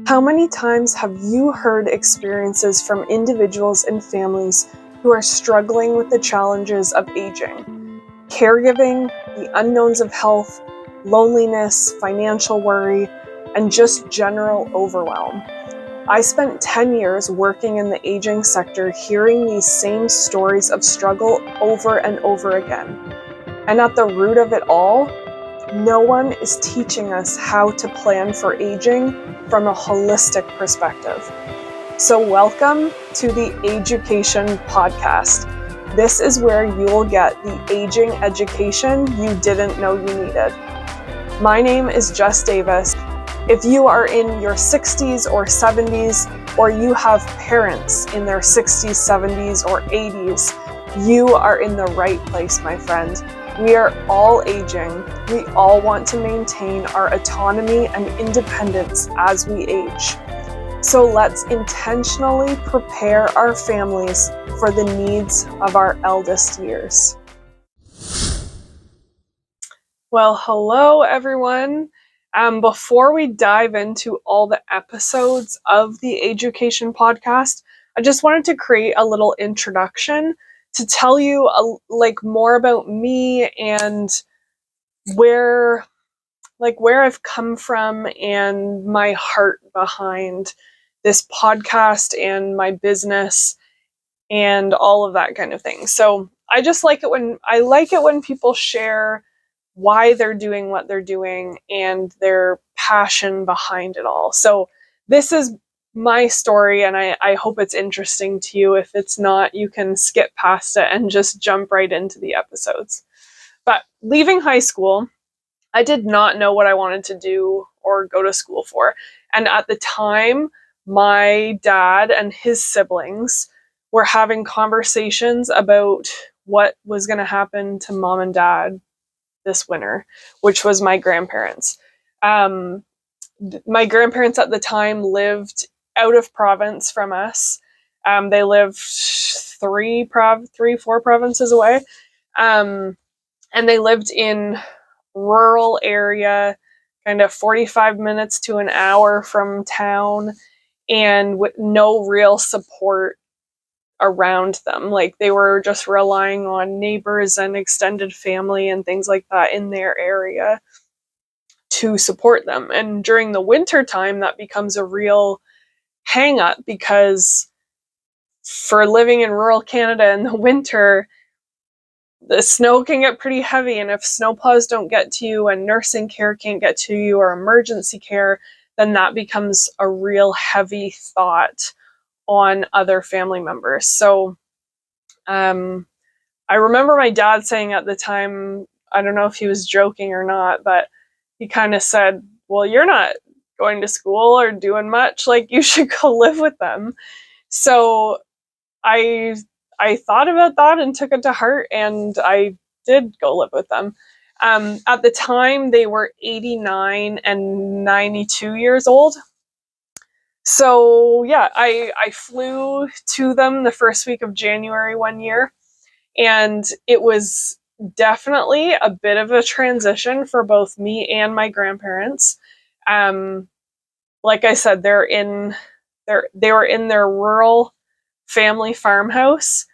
How many times have you heard experiences from individuals and families who are struggling with the challenges of aging, caregiving, the unknowns of health, loneliness, financial worry, and just general overwhelm? I spent 10 years working in the aging sector, hearing these same stories of struggle over and over again. And at the root of it all, no one is teaching us how to plan for aging from a holistic perspective. So welcome to the Ageucation Podcast. This is where you will get the aging education you didn't know you needed. My name is Jess Davis. If you are in your 60s or 70s, or you have parents in their 60s, 70s, or 80s, you are in the right place, my friend. We are all aging. We all want to maintain our autonomy and independence as we age. So let's intentionally prepare our families for the needs of our eldest years. Well, hello everyone. Before we dive into all the episodes of the Ageucation Podcast, I just wanted to create a little introduction to tell you more about me and where I've come from and my heart behind this podcast and my business and all of that kind of thing. So I like it when people share why they're doing what they're doing and their passion behind it all. So this is my story, and I hope it's interesting to you. If it's not, you can skip past it and just jump right into the episodes. But leaving high school, I did not know what I wanted to do or go to school for. And at the time, my dad and his siblings were having conversations about what was going to happen to mom and dad this winter, which was my grandparents. My grandparents at the time lived out of province from us. They lived 4 provinces away. And they lived in rural area, kind of 45 minutes to an hour from town, and with no real support around them. They were just relying on neighbors and extended family and things like that in their area to support them. And during the winter time, that becomes a real hang up, because for living in rural Canada in the winter, the snow can get pretty heavy, and if snowplows don't get to you and nursing care can't get to you or emergency care, then that becomes a real heavy thought on other family members. So I remember my dad saying at the time, I don't know if he was joking or not, but he kind of said, well, you're not going to school or doing much, you should go live with them. So I thought about that and took it to heart, and I did go live with them. At the time, they were 89 and 92 years old. So yeah, I flew to them the first week of January one year, and it was definitely a bit of a transition for both me and my grandparents. Like I said, they were in their rural family farmhouse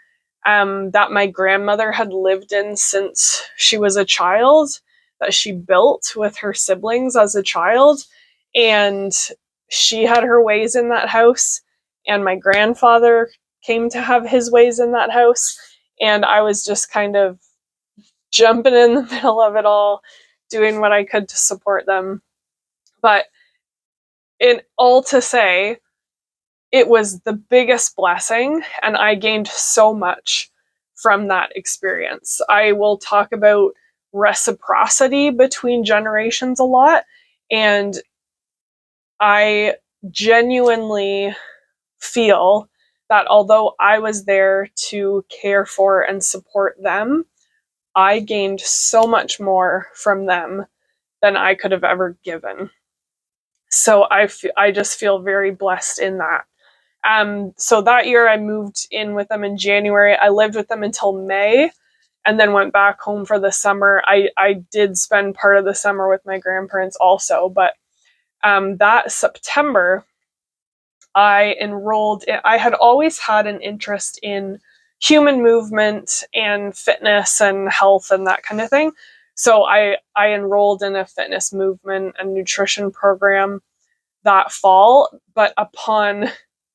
that my grandmother had lived in since she was a child, that she built with her siblings as a child. And she had her ways in that house, and my grandfather came to have his ways in that house. And I was just kind of jumping in the middle of it all, doing what I could to support them. But in all to say, it was the biggest blessing, and I gained so much from that experience. I will talk about reciprocity between generations a lot, and I genuinely feel that although I was there to care for and support them, I gained so much more from them than I could have ever given. So I just feel very blessed in that. So that year I moved in with them in January. I lived with them until May, and then went back home for the summer. I did spend part of the summer with my grandparents also, but that September, I had always had an interest in human movement and fitness and health and that kind of thing. So I enrolled in a fitness movement and nutrition program that fall, but upon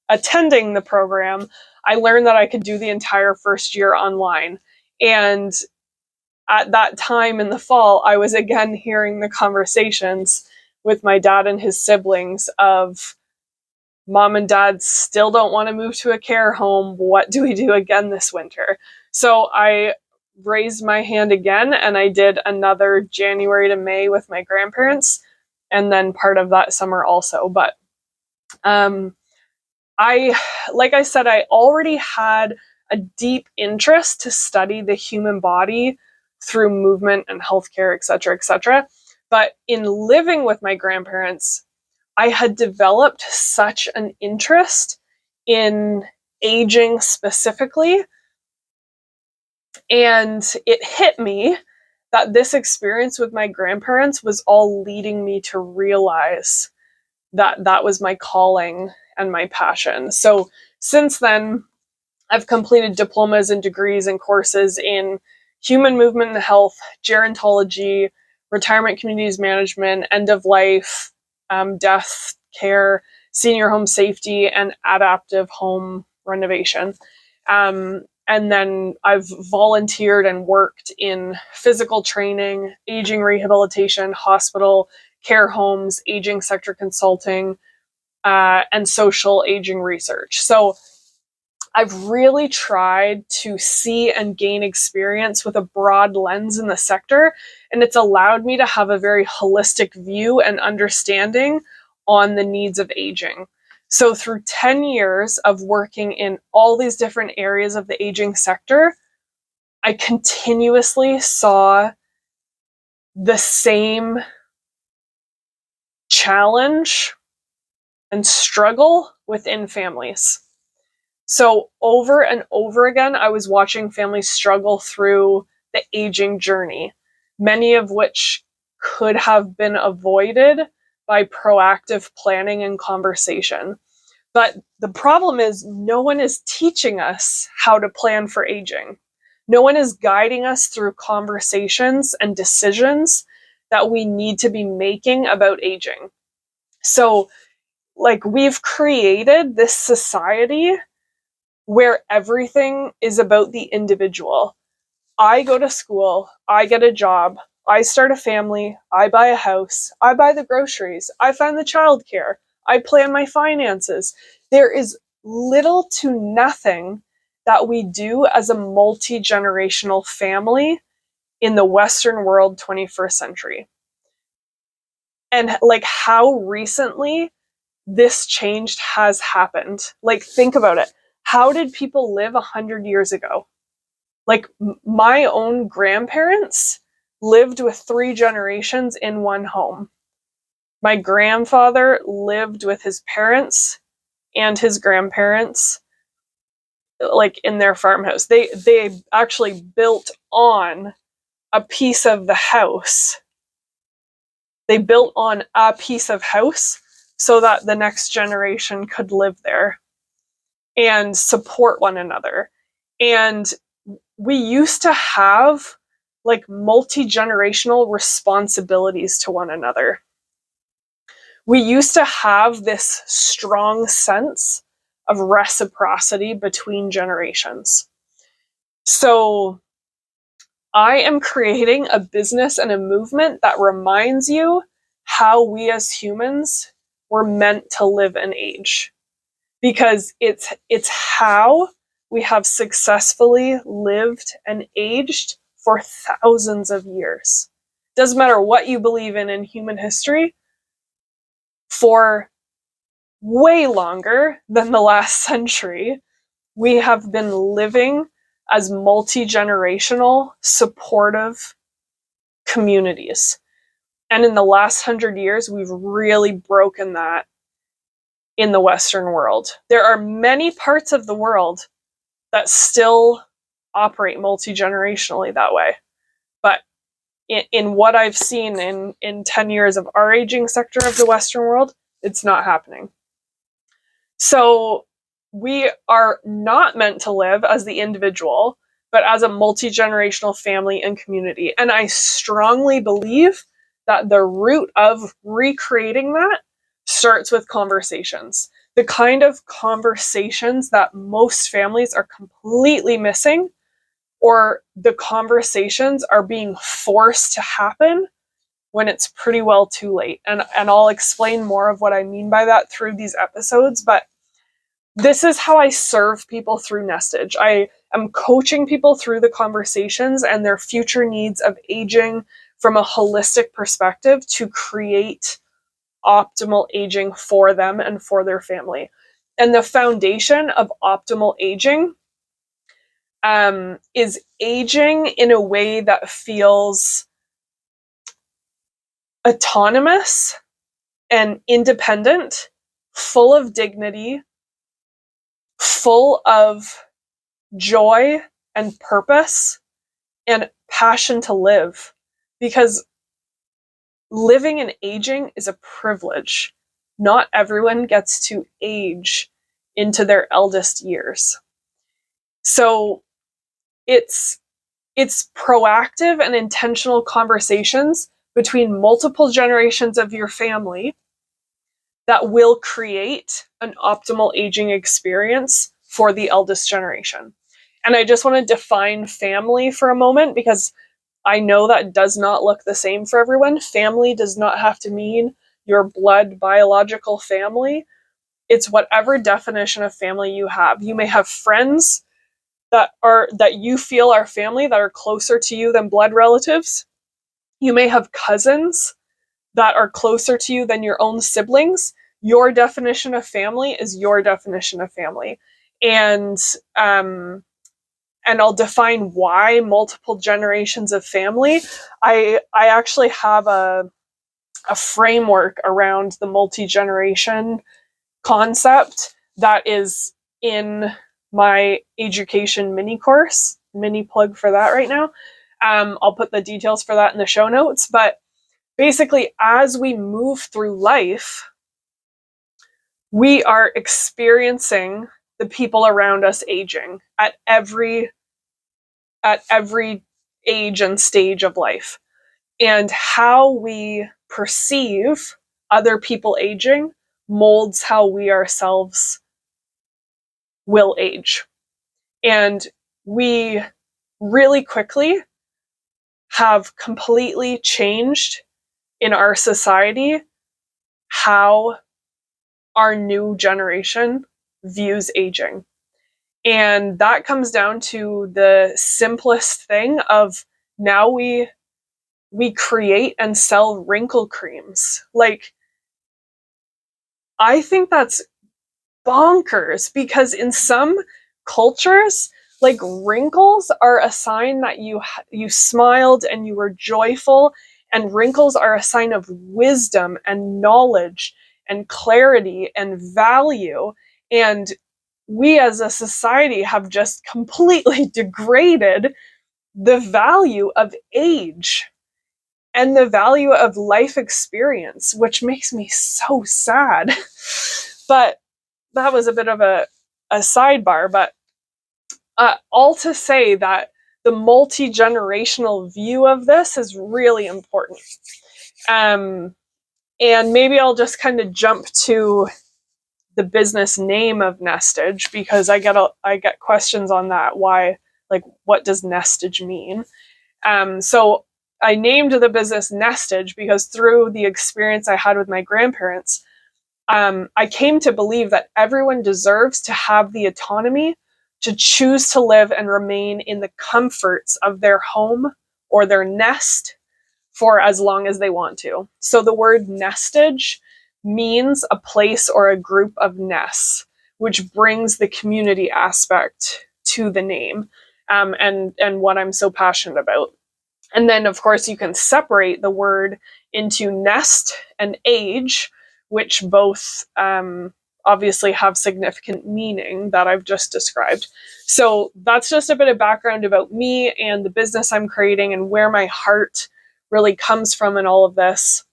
attending the program, I learned that I could do the entire first year online. And at that time in the fall, I was again hearing the conversations with my dad and his siblings of, mom and dad still don't want to move to a care home. What do we do again this winter? So I raised my hand again, and I did another January to May with my grandparents, and then part of that summer also. But like I said, I already had a deep interest to study the human body through movement and healthcare, etc., etc. But in living with my grandparents, I had developed such an interest in aging specifically, and it hit me that this experience with my grandparents was all leading me to realize that that was my calling and my passion. So since then, I've completed diplomas and degrees and courses in human movement and health, gerontology, retirement communities management, end of life, death care, senior home safety, and adaptive home renovation. And then I've volunteered and worked in physical training, aging rehabilitation, hospital, care homes, aging sector consulting, and social aging research. So I've really tried to see and gain experience with a broad lens in the sector, and it's allowed me to have a very holistic view and understanding on the needs of aging. So through 10 years of working in all these different areas of the aging sector, I continuously saw the same challenge and struggle within families. So over and over again, I was watching families struggle through the aging journey, many of which could have been avoided by proactive planning and conversation. But the problem is no one is teaching us how to plan for aging. No one is guiding us through conversations and decisions that we need to be making about aging. So, we've created this society where everything is about the individual. I go to school, I get a job, I start a family, I buy a house, I buy the groceries, I find the childcare, I plan my finances. There is little to nothing that we do as a multi-generational family in the Western world 21st century. And how recently this change has happened. Think about it. How did people live 100 years ago? My own grandparents lived with 3 generations in one home. My grandfather lived with his parents and his grandparents, in their farmhouse. They actually built on a piece of the house. They built on a piece of house so that the next generation could live there and support one another. And we used to have multi-generational responsibilities to one another. We used to have this strong sense of reciprocity between generations. So I am creating a business and a movement that reminds you how we as humans were meant to live and age. Because it's how we have successfully lived and aged for thousands of years. Doesn't matter what you believe in human history, for way longer than the last century, we have been living as multi-generational, supportive communities. And in the last 100 years, we've really broken that in the Western world. There are many parts of the world that still operate multi-generationally that way. But in what I've seen in 10 years of our aging sector of the Western world, it's not happening. So we are not meant to live as the individual, but as a multi-generational family and community. And I strongly believe that the root of recreating that starts with conversations. The kind of conversations that most families are completely missing, or the conversations are being forced to happen when it's pretty well too late. And I'll explain more of what I mean by that through these episodes, but this is how I serve people through NESTAGE. I am coaching people through the conversations and their future needs of aging from a holistic perspective to create optimal aging for them and for their family. And the foundation of optimal aging is aging in a way that feels autonomous and independent, full of dignity, full of joy and purpose and passion to live. Because living and aging is a privilege. Not everyone gets to age into their eldest years. So it's proactive and intentional conversations between multiple generations of your family that will create an optimal aging experience for the eldest generation. And I just want to define family for a moment, because I know that does not look the same for everyone. Family does not have to mean your blood biological family. It's whatever definition of family you have. You may have friends that you feel are family, that are closer to you than blood relatives. You may have cousins that are closer to you than your own siblings. Your definition of family is your definition of family. And I'll define why multiple generations of family. I actually have a framework around the multi-generation concept that is in my Ageucation mini course. Mini plug for that right now. I'll put the details for that in the show notes. But basically, as we move through life, we are experiencing the people around us aging at every age and stage of life. And how we perceive other people aging molds how we ourselves will age. And we really quickly have completely changed in our society how our new generation views aging. And that comes down to the simplest thing of now we create and sell wrinkle creams. Like, I think that's bonkers, because in some cultures, like, wrinkles are a sign that you smiled and you were joyful, and wrinkles are a sign of wisdom and knowledge and clarity and value. And we as a society have just completely degraded the value of age and the value of life experience, which makes me so sad. But that was a bit of a sidebar. But all to say that the multi-generational view of this is really important. And maybe I'll just kind of jump to the business name of NESTAGE, because I get questions on that. Why, like, what does NESTAGE mean? So I named the business NESTAGE because through the experience I had with my grandparents, I came to believe that everyone deserves to have the autonomy to choose to live and remain in the comforts of their home or their nest for as long as they want to. So the word NESTAGE means a place or a group of nests, which brings the community aspect to the name, and what I'm so passionate about. And then, of course, you can separate the word into nest and age, which both obviously have significant meaning that I've just described. So that's just a bit of background about me and the business I'm creating and where my heart really comes from in all of this.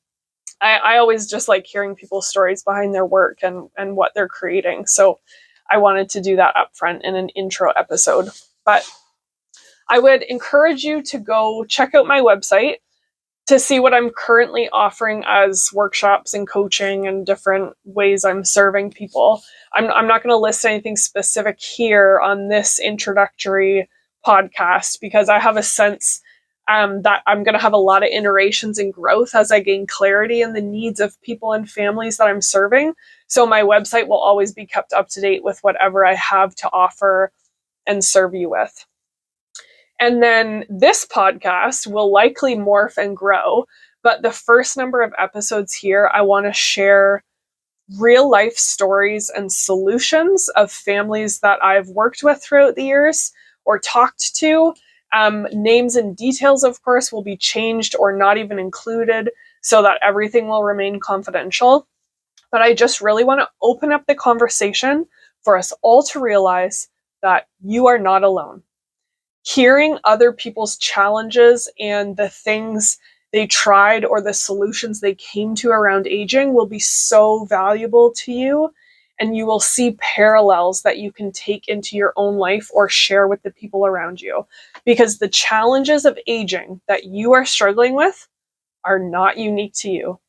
I always just like hearing people's stories behind their work and what they're creating. So I wanted to do that up front in an intro episode. But I would encourage you to go check out my website to see what I'm currently offering as workshops and coaching and different ways I'm serving people. I'm not going to list anything specific here on this introductory podcast because I have a sense that I'm going to have a lot of iterations and growth as I gain clarity in the needs of people and families that I'm serving. So my website will always be kept up to date with whatever I have to offer and serve you with. And then this podcast will likely morph and grow, but the first number of episodes here, I want to share real life stories and solutions of families that I've worked with throughout the years or talked to. Names and details, of course, will be changed or not even included so that everything will remain confidential. But I just really want to open up the conversation for us all to realize that you are not alone. Hearing other people's challenges and the things they tried or the solutions they came to around aging will be so valuable to you, and you will see parallels that you can take into your own life or share with the people around you. Because the challenges of aging that you are struggling with are not unique to you.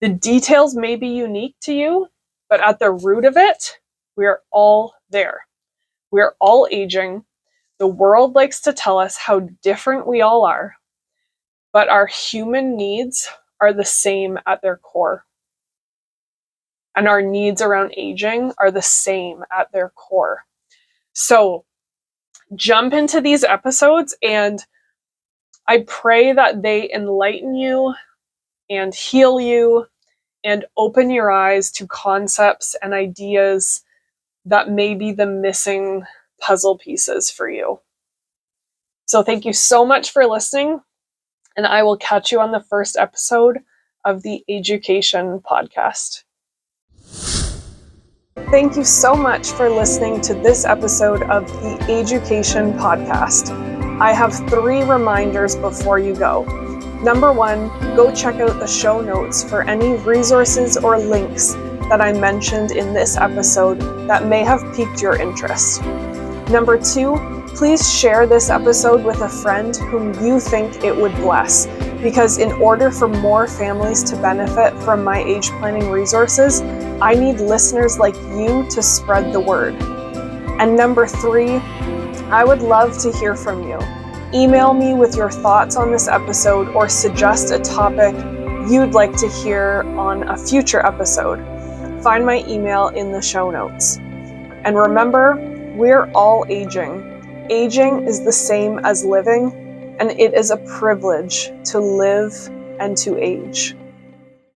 The details may be unique to you, but at the root of it, we're all there. We're all aging. The world likes to tell us how different we all are, but our human needs are the same at their core. And our needs around aging are the same at their core. So jump into these episodes, and I pray that they enlighten you and heal you and open your eyes to concepts and ideas that may be the missing puzzle pieces for you. So thank you so much for listening, and I will catch you on the first episode of the Ageucation Podcast. Thank you so much for listening to this episode of the Ageucation Podcast. I have 3 reminders before you go. Number 1, go check out the show notes for any resources or links that I mentioned in this episode that may have piqued your interest. Number 2, please share this episode with a friend whom you think it would bless, because in order for more families to benefit from my age planning resources, I need listeners like you to spread the word. And number 3, I would love to hear from you. Email me with your thoughts on this episode or suggest a topic you'd like to hear on a future episode. Find my email in the show notes. And remember, we're all aging. Aging is the same as living, and it is a privilege to live and to age.